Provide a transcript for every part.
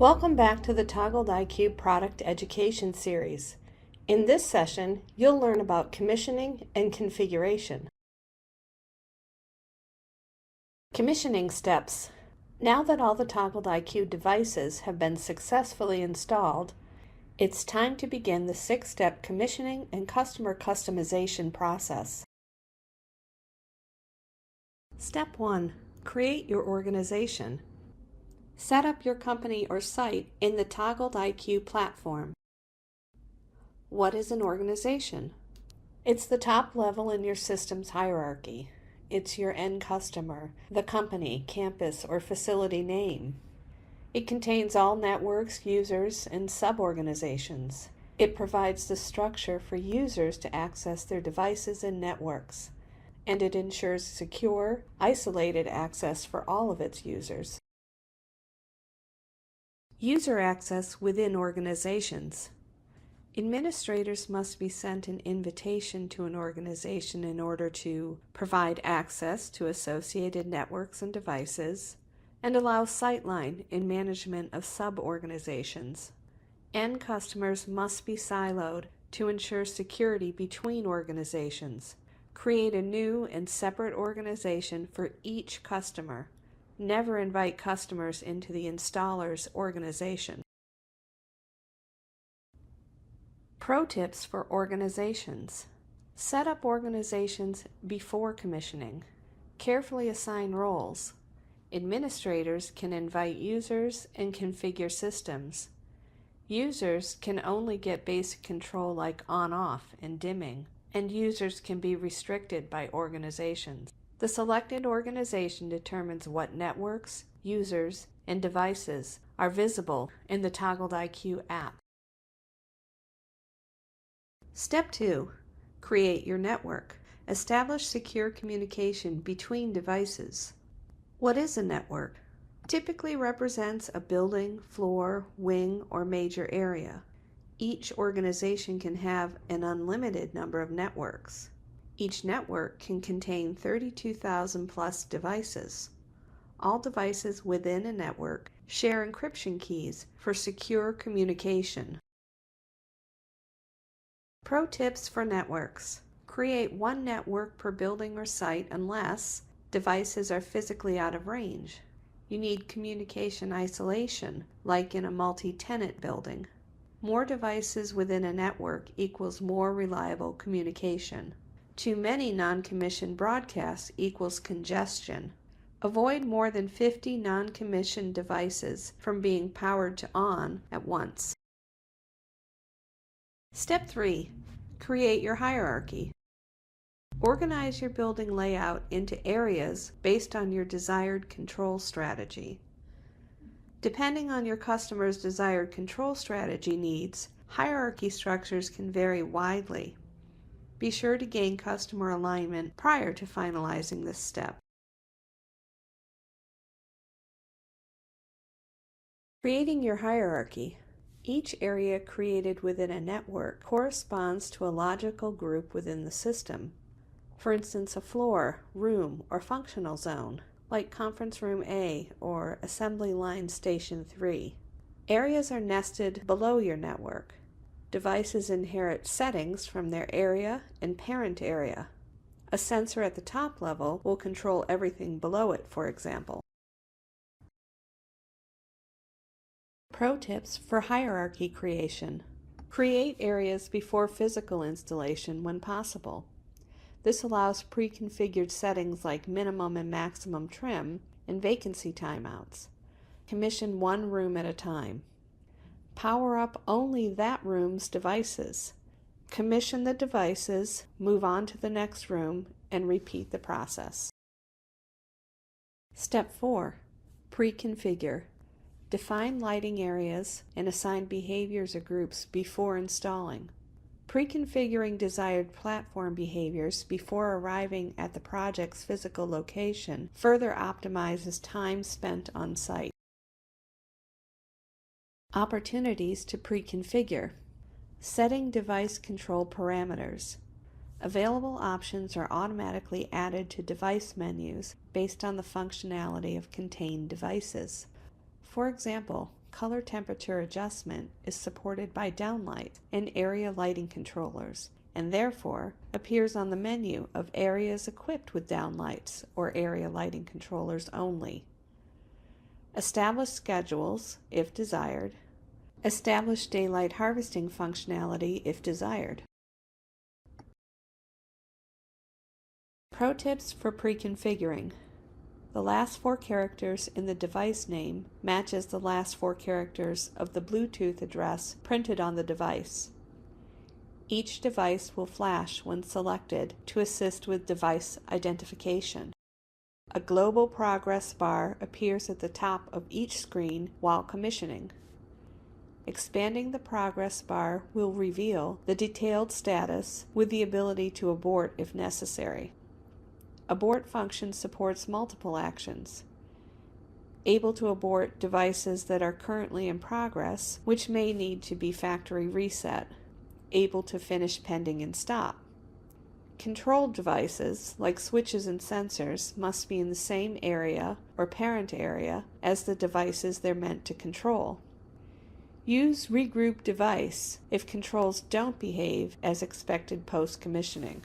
Welcome back to the Toggled IQ Product Education Series. In this session, you'll learn about commissioning and configuration. Commissioning steps. Now that all the Toggled IQ devices have been successfully installed, it's time to begin the 6-step commissioning and customer customization process. Step 1. Create your organization. Set up your company or site in the Toggled IQ platform. What is an organization? It's the top level in your system's hierarchy. It's your end customer, the company, campus, or facility name. It contains all networks, users, and sub-organizations. It provides the structure for users to access their devices and networks, and it ensures secure, isolated access for all of its users. User access within organizations. Administrators must be sent an invitation to an organization in order to provide access to associated networks and devices, and allow sightline in management of sub-organizations. End customers must be siloed to ensure security between organizations. Create a new and separate organization for each customer. Never invite customers into the installer's organization. Pro tips for organizations. Set up organizations before commissioning. Carefully assign roles. Administrators can invite users and configure systems. Users can only get basic control like on-off and dimming, and users can be restricted by organizations. The selected organization determines what networks, users, and devices are visible in the Toggled IQ app. Step 2. Create your network. Establish secure communication between devices. What is a network? Typically represents a building, floor, wing, or major area. Each organization can have an unlimited number of networks. Each network can contain 32,000 plus devices. All devices within a network share encryption keys for secure communication. Pro tips for networks. Create one network per building or site unless devices are physically out of range. You need communication isolation, like in a multi-tenant building. More devices within a network equals more reliable communication. Too many non-commissioned broadcasts equals congestion. Avoid more than 50 non-commissioned devices from being powered to on at once. Step 3. Create your hierarchy. Organize your building layout into areas based on your desired control strategy. Depending on your customer's desired control strategy needs, hierarchy structures can vary widely. Be sure to gain customer alignment prior to finalizing this step. Creating your hierarchy. Each area created within a network corresponds to a logical group within the system. For instance, a floor, room, or functional zone, like Conference Room A or Assembly Line Station 3. Areas are nested below your network. Devices inherit settings from their area and parent area. A sensor at the top level will control everything below it, for example. Pro tips for hierarchy creation. Create areas before physical installation when possible. This allows pre-configured settings like minimum and maximum trim and vacancy timeouts. Commission one room at a time. Power up only that room's devices. Commission the devices, move on to the next room, and repeat the process. Step 4. Pre-configure. Define lighting areas and assign behaviors or groups before installing. Pre-configuring desired platform behaviors before arriving at the project's physical location further optimizes time spent on site. Opportunities to pre-configure. Setting device control parameters. Available options are automatically added to device menus based on the functionality of contained devices. For example, color temperature adjustment is supported by downlight and area lighting controllers, and therefore appears on the menu of areas equipped with downlights or area lighting controllers only. Establish schedules, if desired. Establish daylight harvesting functionality if desired. Pro tips for pre-configuring. The last 4 characters in the device name matches the last 4 characters of the Bluetooth address printed on the device. Each device will flash when selected to assist with device identification. A global progress bar appears at the top of each screen while commissioning. Expanding the progress bar will reveal the detailed status with the ability to abort if necessary. Abort function supports multiple actions. Able to abort devices that are currently in progress, which may need to be factory reset. Able to finish pending and stop. Controlled devices, like switches and sensors, must be in the same area or parent area as the devices they're meant to control. Use regroup device if controls don't behave as expected post-commissioning.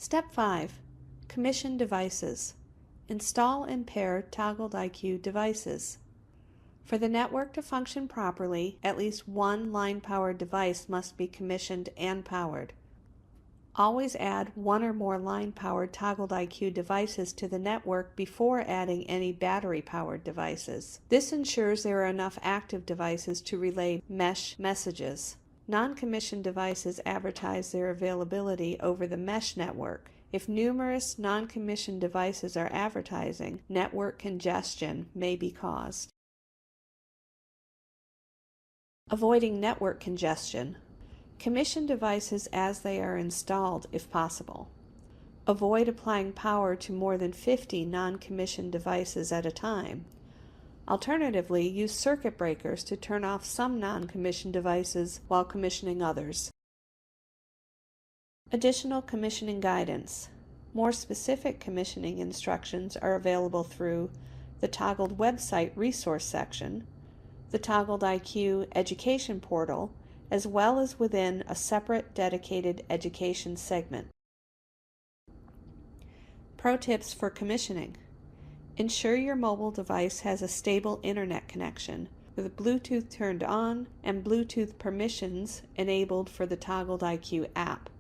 Step 5. Commission devices. Install and pair toggled IQ devices. For the network to function properly, at least one line-powered device must be commissioned and powered. Always add one or more line-powered toggled IQ devices to the network before adding any battery-powered devices. This ensures there are enough active devices to relay mesh messages. Non-commissioned devices advertise their availability over the mesh network. If numerous non-commissioned devices are advertising, network congestion may be caused. Avoiding network congestion. Commission devices as they are installed if possible. Avoid applying power to more than 50 non-commissioned devices at a time. Alternatively, use circuit breakers to turn off some non-commissioned devices while commissioning others. Additional commissioning guidance. More specific commissioning instructions are available through the Toggled website resource section, the Toggled IQ education portal, as well as within a separate dedicated education segment. Pro tips for commissioning. Ensure your mobile device has a stable internet connection with Bluetooth turned on and Bluetooth permissions enabled for the Toggled IQ app.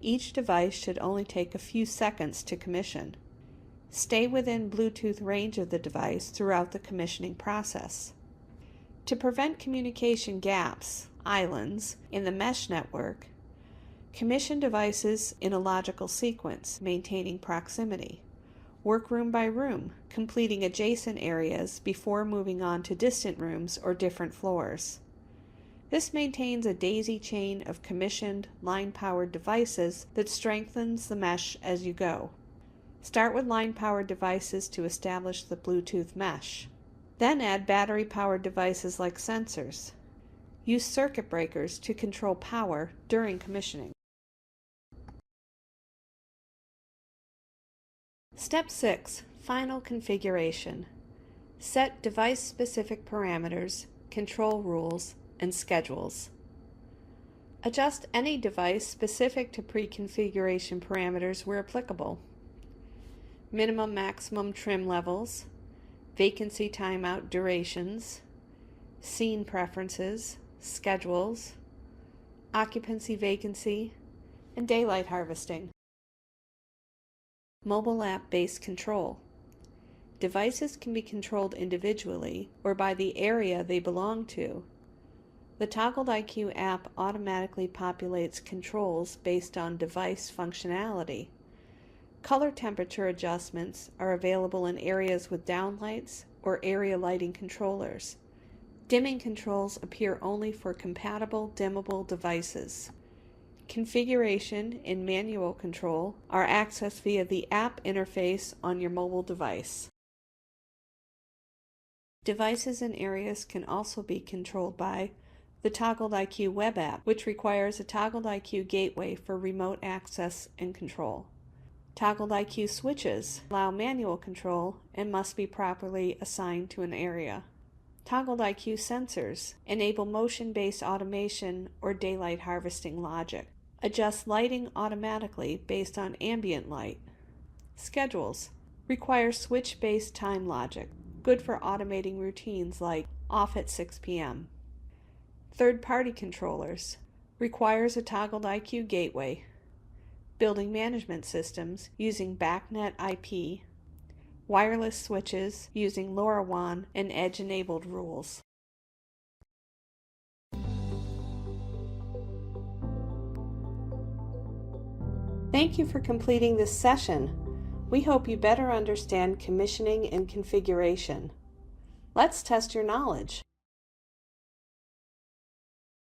Each device should only take a few seconds to commission. Stay within Bluetooth range of the device throughout the commissioning process. To prevent communication gaps, islands, in the mesh network, commission devices in a logical sequence, maintaining proximity. Work room by room, completing adjacent areas before moving on to distant rooms or different floors. This maintains a daisy chain of commissioned, line-powered devices that strengthens the mesh as you go. Start with line-powered devices to establish the Bluetooth mesh. Then add battery-powered devices like sensors. Use circuit breakers to control power during commissioning. Step 6. Final configuration. Set device-specific parameters, control rules, and schedules. Adjust any device specific to pre-configuration parameters where applicable. Minimum-maximum trim levels, vacancy timeout durations, scene preferences, schedules, occupancy vacancy, and daylight harvesting. Mobile app-based control. Devices can be controlled individually or by the area they belong to. The Toggled IQ app automatically populates controls based on device functionality. Color temperature adjustments are available in areas with downlights or area lighting controllers. Dimming controls appear only for compatible dimmable devices. Configuration and manual control are accessed via the app interface on your mobile device. Devices and areas can also be controlled by the Toggled IQ web app, which requires a Toggled IQ gateway for remote access and control. Toggled IQ switches allow manual control and must be properly assigned to an area. Toggled IQ sensors enable motion-based automation or daylight harvesting logic. Adjust lighting automatically based on ambient light. Schedules require switch-based time logic, good for automating routines like off at 6 p.m. Third-party controllers requires a toggled IQ gateway. Building management systems using BACnet IP. Wireless switches using LoRaWAN and edge-enabled rules. Thank you for completing this session. We hope you better understand commissioning and configuration. Let's test your knowledge.